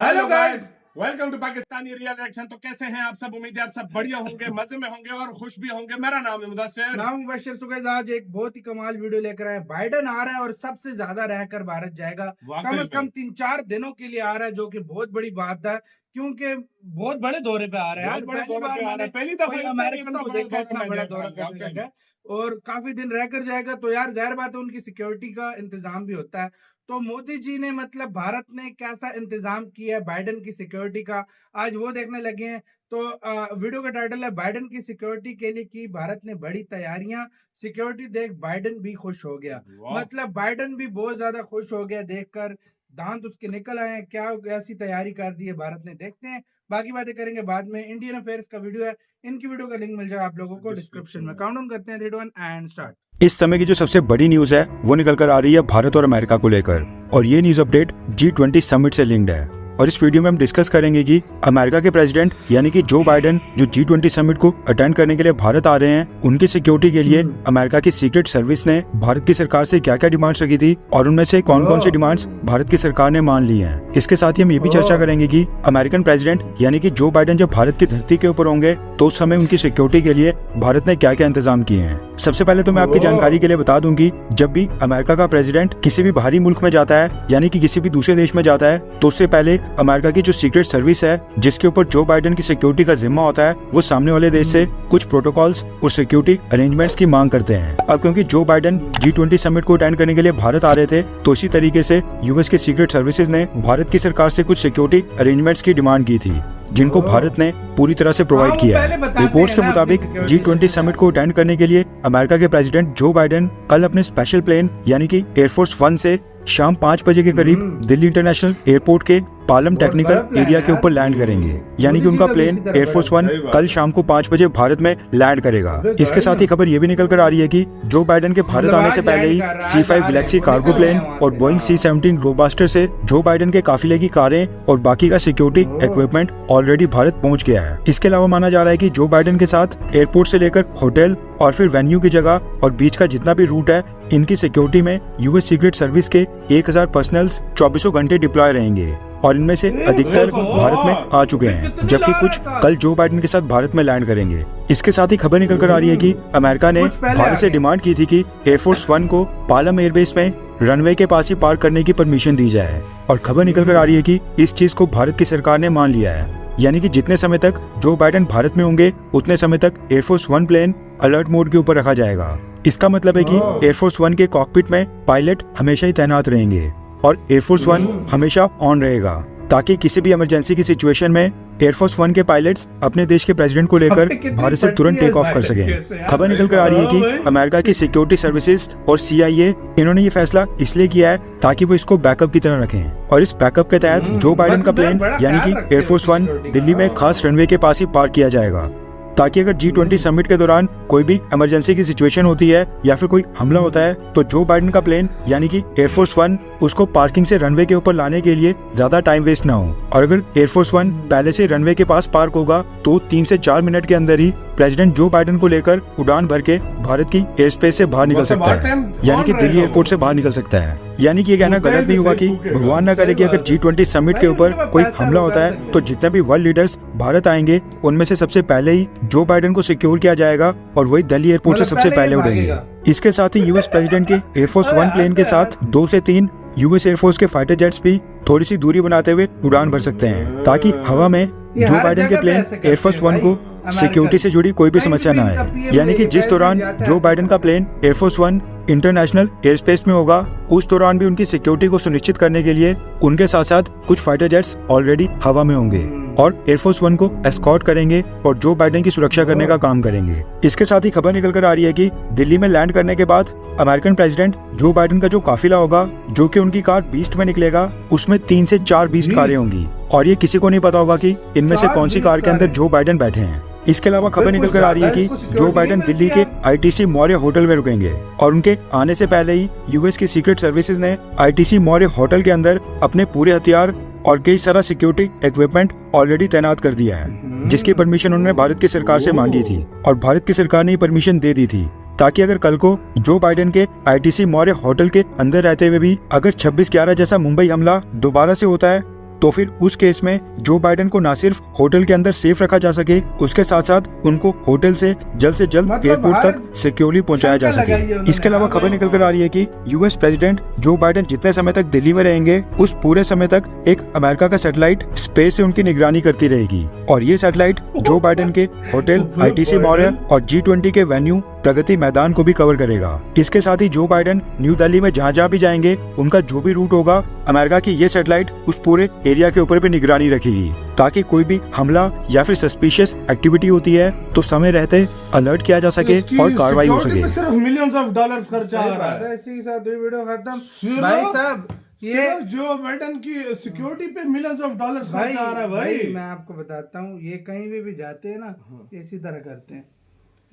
Hello guys, welcome to Pakistani real reaction. तो कैसे हैं आप सब? उम्मीद है आप सब बढ़िया होंगे, मजे में होंगे और खुश भी होंगे। मेरा नाम है मुदस्सिर। नाम मुबश्शिर। सुगैज आज एक बहुत ही कमाल वीडियो लेकर आए। बाइडेन आ रहा है और सबसे ज्यादा रहकर भारत जाएगा। कम से कम 3-4 दिनों के लिए आ रहा है, जो कि बहुत बड़ी बात है क्योंकि बहुत बड़े दौरे पे आ रहा है। आज पहली बार मैंने पहली कोई अमेरिकन को देखा इतना बड़ा दौरा करने लगा और काफी दिन रहकर जाएगा, तो यार जाहिर बात है उनकी सिक्योरिटी का इंतजाम भी होता है। तो मोदी जी ने मतलब भारत ने कैसा इंतजाम किया है बाइडेन की सिक्योरिटी का, आज वो देखने लगे हैं। तो वीडियो का टाइटल है बाइडेन की सिक्योरिटी के लिए की भारत ने बड़ी तैयारियां, सिक्योरिटी देख बाइडेन भी खुश हो गया। मतलब बाइडेन भी बहुत ज्यादा खुश हो गया देखकर, दांत उसके निकल आए हैं। क्या ऐसी तैयारी कर दी है भारत ने, देखते हैं। बाकी बातें करेंगे बाद में। इंडियन अफेयर्स का वीडियो है, इनकी वीडियो का लिंक मिल जाएगा आप लोगों को डिस्क्रिप्शन में। काउंटडाउन करते हैं 3, 2, 1 एंड स्टार्ट। इस समय की जो सबसे बड़ी न्यूज है वो निकल कर आ रही है भारत और अमेरिका को लेकर, और ये न्यूज अपडेट G20 समिट से लिंक्ड है। और इस वीडियो में हम डिस्कस करेंगे कि अमेरिका के प्रेसिडेंट यानी कि जो बाइडेन जो G20 समिट को अटेंड करने के लिए भारत आ रहे हैं, उनकी सिक्योरिटी के लिए अमेरिका की सीक्रेट सर्विस ने भारत की सरकार से क्या क्या डिमांड्स रखी थी और उनमें से कौन कौन सी डिमांड्स भारत की सरकार ने मान ली हैं। इसके साथ ही हम ये भी चर्चा करेंगे कि अमेरिकन प्रेसिडेंट यानी कि जो बाइडेन जब भारत की धरती के ऊपर होंगे तो उस समय उनकी सिक्योरिटी के लिए भारत ने क्या क्या इंतजाम किए हैं। सबसे पहले तो मैं आपकी जानकारी के लिए बता दूं कि जब भी अमेरिका का प्रेसिडेंट किसी भी बाहरी मुल्क में जाता है यानी कि किसी भी दूसरे देश में जाता है, तो उससे पहले अमेरिका की जो सीक्रेट सर्विस है जिसके ऊपर जो बाइडेन की सिक्योरिटी का जिम्मा होता है, वो सामने वाले देश से कुछ प्रोटोकॉल्स और सिक्योरिटी अरेंजमेंट्स की मांग करते हैं। अब क्योंकि जो बाइडेन G20 समिट को अटेंड करने के लिए भारत आ रहे थे, तो इसी तरीके से यूएस के सीक्रेट सर्विसेज ने भारत की सरकार से कुछ सिक्योरिटी अरेंजमेंट्स की डिमांड की थी, जिनको भारत ने पूरी तरह से प्रोवाइड किया है। रिपोर्ट्स के मुताबिक G20 समिट को अटेंड करने के लिए अमेरिका के प्रेसिडेंट जो बाइडेन कल अपने स्पेशल प्लेन यानी कि एयरफोर्स 1 से शाम 5 बजे के करीब दिल्ली इंटरनेशनल एयरपोर्ट के पालम टेक्निकल एरिया के ऊपर लैंड करेंगे। यानी कि उनका प्लेन एयरफोर्स 1 कल शाम को 5 बजे भारत में लैंड करेगा। इसके साथ ही खबर ये भी निकल कर आ रही है कि जो बाइडेन के भारत आने से पहले ही C5 गैलेक्सी कार्गो प्लेन और बोइंग C-17 ग्लोबस्टर से जो बाइडेन के काफिले की कारें और बाकी का सिक्योरिटी इक्विपमेंट ऑलरेडी भारत पहुंच गया है। इसके अलावा माना जा रहा है कि जो बाइडेन के साथ एयरपोर्ट से लेकर होटल और फिर वेन्यू की जगह और बीच का जितना भी रूट है, इनकी सिक्योरिटी में यूएस सीक्रेट सर्विस के 1000 पर्सनल्स 24 घंटे डिप्लॉय रहेंगे और इनमें से अधिकतर भारत में आ चुके हैं, जबकि कुछ कल जो बाइडेन के साथ भारत में लैंड करेंगे। इसके साथ ही खबर निकल कर आ रही है कि अमेरिका ने भारत से डिमांड की थी कि एयरफोर्स 1 को पालम एयरबेस में रनवे के पास ही पार्क करने की परमिशन दी जाए। और खबर निकल कर आ रही है कि इस चीज को भारत की सरकार ने मान लिया है। यानी कि जितने समय तक जो बाइडेन भारत में होंगे उतने समय तक एयरफोर्स 1 प्लेन अलर्ट मोड के ऊपर रखा जाएगा। इसका मतलब है कि एयरफोर्स 1 के कॉकपिट में पायलट हमेशा ही तैनात रहेंगे और एयरफोर्स 1 हमेशा ऑन रहेगा, ताकि किसी भी इमरजेंसी की सिचुएशन में एयरफोर्स 1 के पायलट्स अपने देश के प्रेसिडेंट को लेकर भारत से तुरंत टेक ऑफ कर सकें। खबर निकल कर आ रही है कि अमेरिका की सिक्योरिटी सर्विसेज और CIA इन्होंने ये फैसला इसलिए किया है ताकि वो इसको बैकअप की तरह रखें। और इस बैकअप के तहत जो बाइडेन का प्लेन यानी कि एयरफोर्स 1 दिल्ली में खास रनवे के पास ही पार्क किया जाएगा, ताकि अगर G20 समिट के दौरान कोई भी इमरजेंसी की सिचुएशन होती है या फिर कोई हमला होता है, तो जो बाइडेन का प्लेन यानी कि एयरफोर्स 1 उसको पार्किंग से रनवे के ऊपर लाने के लिए ज्यादा टाइम वेस्ट ना हो। और अगर एयरफोर्स 1 पहले से रनवे के पास पार्क होगा तो 3 से 4 मिनट के अंदर ही प्रेसिडेंट जो बाइडेन को लेकर उड़ान भर के भारत की एयर स्पेस से बाहर निकल सकता है, यानी कि दिल्ली एयरपोर्ट से बाहर निकल सकता है। यानी कि ये कहना गलत नहीं हुआ कि भगवान न करे कि अगर G20 समिट के ऊपर कोई हमला होता है तो जितने भी वर्ल्ड लीडर्स भारत आएंगे उनमें से सबसे पहले ही जो बाइडेन को सिक्योर किया जाएगा और वही दिल्ली एयरपोर्ट से सबसे पहले उड़ेंगे। इसके साथ ही यूएस प्रेसिडेंट के एयरफोर्स 1 प्लेन के साथ 2 से 3 यूएस एयरफोर्स के फाइटर जेट्स भी थोड़ी सी दूरी बनाते हुए उड़ान भर सकते हैं, ताकि हवा में जो बाइडेन के प्लेन एयरफोर्स 1 को सिक्योरिटी से जुड़ी कोई भी समस्या न आए। यानी कि जिस दौरान जो बाइडेन का plane Air Force 1 international air space में होगा, उस दौरान भी उनकी सिक्योरिटी को सुनिश्चित करने के लिए उनके साथ साथ कुछ फाइटर जेट्स ऑलरेडी हवा में होंगे और एयरफोर्स 1 को एस्कॉर्ट करेंगे और जो बाइडेन की सुरक्षा करने का काम करेंगे। इसके साथ ही खबर निकल कर आ रही है कि दिल्ली में लैंड करने के बाद अमेरिकन प्रेसिडेंट जो बाइडेन का जो काफिला होगा, जो कि उनकी कार बीस्ट में निकलेगा, उसमें 3 से 4 बीस्ट कारें होंगी और ये किसी को नहीं पता होगा कि इनमें से कौन सी कार के अंदर जो बाइडेन बैठे हैं। इसके अलावा खबर निकल कर आ रही है कि जो बाइडेन दिल्ली के ITC मौर्य होटल में रुकेंगे और उनके आने से पहले ही यूएस की सीक्रेट सर्विसेज ने ITC मौर्य होटल के अंदर अपने पूरे हथियार और कई सारा सिक्योरिटी इक्विपमेंट ऑलरेडी तैनात कर दिया है, जिसकी परमिशन उन्होंने भारत की सरकार से मांगी थी और भारत की सरकार ने परमिशन दे दी थी, ताकि अगर कल को जो बाइडेन के ITC मौर्य होटल के अंदर रहते हुए भी अगर 26/11 जैसा मुंबई हमला दोबारा से होता है तो फिर उस केस में जो बाइडेन को ना सिर्फ होटल के अंदर सेफ रखा जा सके, उसके साथ साथ उनको होटल से जल्द मतलब एयरपोर्ट हर तक सिक्योरली पहुंचाया जा शंका लगाई है सके। उन्होंने। इसके अलावा खबर निकल कर आ रही है कि यूएस प्रेसिडेंट जो बाइडेन जितने समय तक दिल्ली में रहेंगे, उस पूरे समय तक एक अमेरिका का सैटेलाइट स्पेस से उनकी निगरानी करती रहेगी और ये सैटेलाइट जो बाइडेन के होटल ITC मौर्य और G20 के वेन्यू प्रगति मैदान को भी कवर करेगा। इसके साथ ही जो बाइडेन न्यू दिल्ली में जहाँ भी जाएंगे, उनका जो भी रूट होगा, अमेरिका की ये सैटेलाइट उस पूरे एरिया के ऊपर भी निगरानी रखेगी, ताकि कोई भी हमला या फिर सस्पिशियस एक्टिविटी होती है तो समय रहते अलर्ट किया जा सके और कार्रवाई हो सके। सिर्फ मिलियंस ऑफ डॉलर्स खर्चा आ रहा है। इसी के साथ ये वीडियो खत्म। सिर्फ- भाई साहब ये सिर्फ जो बाइडेन की सिक्योरिटी पे मिलियंस ऑफ डॉलर्स खर्चा आ रहा है भाई। मैं आपको बताता हूँ, ये कहीं भी जाते हैं ना, ये इसी तरह करते हैं।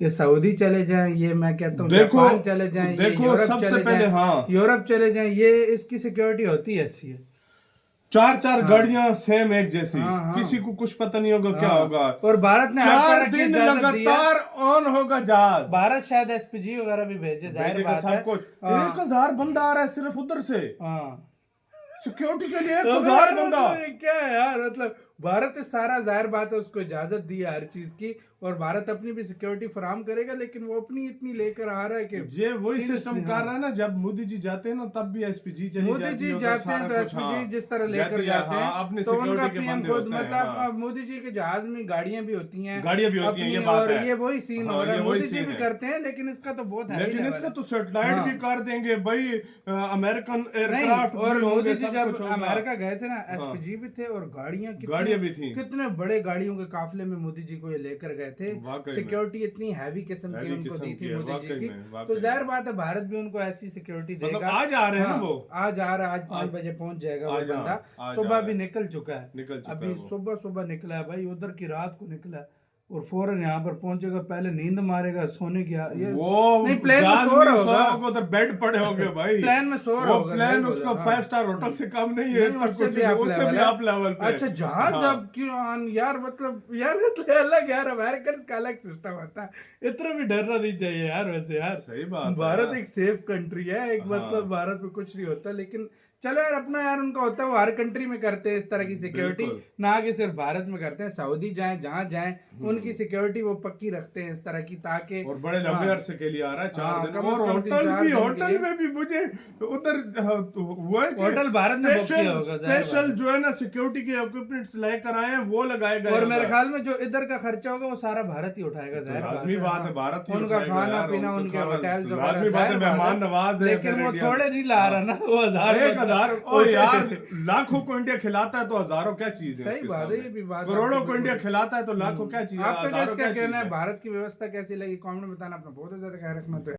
ये सऊदी चले जाएं, ये मैं कहता हूँ देखो- जापान चले जाएं, ये देखो, यूरोप सबसे चले पहले जाएं, हाँ। यूरोप चले जाएं, ये इसकी सिक्योरिटी होती है ऐसी है। 4 गाड़ियां सेम एक जैसी, हाँ। किसी को कुछ पता नहीं होगा क्या हाँ। होगा। और भारत ने हर 4 तरह की दिन इजाजत दी है। लगातार ऑन होगा जहाज। भारत शायद SPG वगैरह भी भेजे, जाहिर भेजेगा बात है। सब कुछ। हाँ। 1000 बंदा आ रहा है सिर्फ उधर से हाँ। सिक्योरिटी के लिए। तो 1000 बंदा। मतलब ये क्या है यार, मतलब भारत ने सारा जाहिर बात है उसको इजाजत दी है हर चीज की, और भारत अपनी भी सिक्योरिटी फराम करेगा, लेकिन वो अपनी इतनी लेकर आ रहा है कि ये वही Seriously, सिस्टम कर रहा है ना। जब मोदी जी जाते हैं ना, तब भी SPG चली मोदी जाती जी है उधर जाते हैं सारा तो कुछ, SPG हाँ। जिस तरह लेकर जाते हाँ, हैं अपनी तो उनका सिक्योरिटी के PM बंदे खुद होते हैं, मतलब हाँ। मोदी जी के जहाज में गाड़ियां भी होती हैं, गाड़ियां भी होती हैं, ये अपनी, बात और है। ये वही सीन हाँ, हो रहा है। ये वही मोदी जी सीन भी है। करते हैं, लेकिन इसका तो बहुत हैवी लेकिन लेवल इसका है। तो सैटेलाइट हाँ। भी कर देंगे भाई, अमेरिकन नहीं, एयरक्राफ्ट और मोदी जी जब कुछ होगा। अमेरिका गए थे ना, SPG भी थे और गाड़ियां भी थी। कितने बड़े गाड़ियों के काफिले में मोदी जी को ये लेकर गए थे। वाकई में। सिक्योरिटी इतनी हैवी किस्म की हैवी उनको किस्म दी की थी है, मोदी जी वाकई की। में, वाकई तो में। जाहिर बात है भारत भी उनको ऐसी सिक्योरिटी मतलब देगा। आज आ रहे हैं ना हाँ, वो। आज आ रहा है, आज 5 बजे पहुंच जाएगा वो आज हाँ, बंदा। आज सुबह आ भी रहा है। निकल चुका है, निकल चुका अभी है वो। सुबह सुबह निकला है भाई, उधर की रात को निकला है और फौरन यहाँ पर पहुंचेगा, पहले नींद मारेगा, सोने की ये वो नहीं, प्लेन में जहाज सो रहा होगा, होगा, उधर बेड पड़े होंगे भाई। प्लेन में सो रहा वो होगा, प्लेन सही उसका बोला, 5 हाँ। स्टार होटल से कम नहीं है, नहीं, पर उससे कुछ भी आप उससे लेवल भी है। आप लेवल पे। अच्छा जहाज हाँ। अब क्यों यार, मतलब यार अलग यार, अमेरिकन का अलग सिस्टम होता है, इतना भी डरना नहीं चाहिए यार। वैसे यार सही बात है भारत यार। एक सेफ कंट्री है, एक हाँ। मतलब भारत में कुछ नहीं होता, लेकिन चलो यार अपना यार उनका होता है, वो हर कंट्री में करते हैं इस तरह की सिक्योरिटी, बिल्कुल। ना कि सिर्फ भारत में करते हैं। सऊदी जाएं, जहाँ जाएं, उनकी सिक्योरिटी वो पक्की रखते हैं इस तरह की, ताकि और बड़े लंबे हाँ। अरसे के लिए आ रहा है, 4 हाँ, दिन। कम से और कम होटल 3-4 भी, दिन के होटल लिए। में भी मुझे उधर हुआ है कि होटल भारत ने बुक किया होगा, जाहिर स्पेशल बात है। जो है ना सिक्योरिटी के इक्विपमेंट्स लेकर आए हैं, वो लगाए गए और हैं मेरे उधर। ख्याल में जो इधर का खर्चा होगा वो सारा भारत ही उठाएगा, जाहिर लाजमी बात है, हाँ। भारत ही उनका उठाएगा खाना यार, पीना, उनका उनके खाना- होटल्स लाजमी बात है, मेहमान नवाज है लेकिन फिर वो इंडिया। थोड़े नहीं ला रहा ना, वो 1000 ओ यार, लाखों को इंडिया खिलाता है तो हजारों क्या चीज है सही उसके बात है, सामने। ये भी बात करोड़ों आपकी को इंडिया बिल्कुल। खिलाता है तो लाखों क्या चीज है, आपका हजारों क्या क्या कहना चीज है, भारत की व्यवस्था कैसी लगी कमेंट में बताना। अपना बहुत ज्यादा ख्याल रखना। तो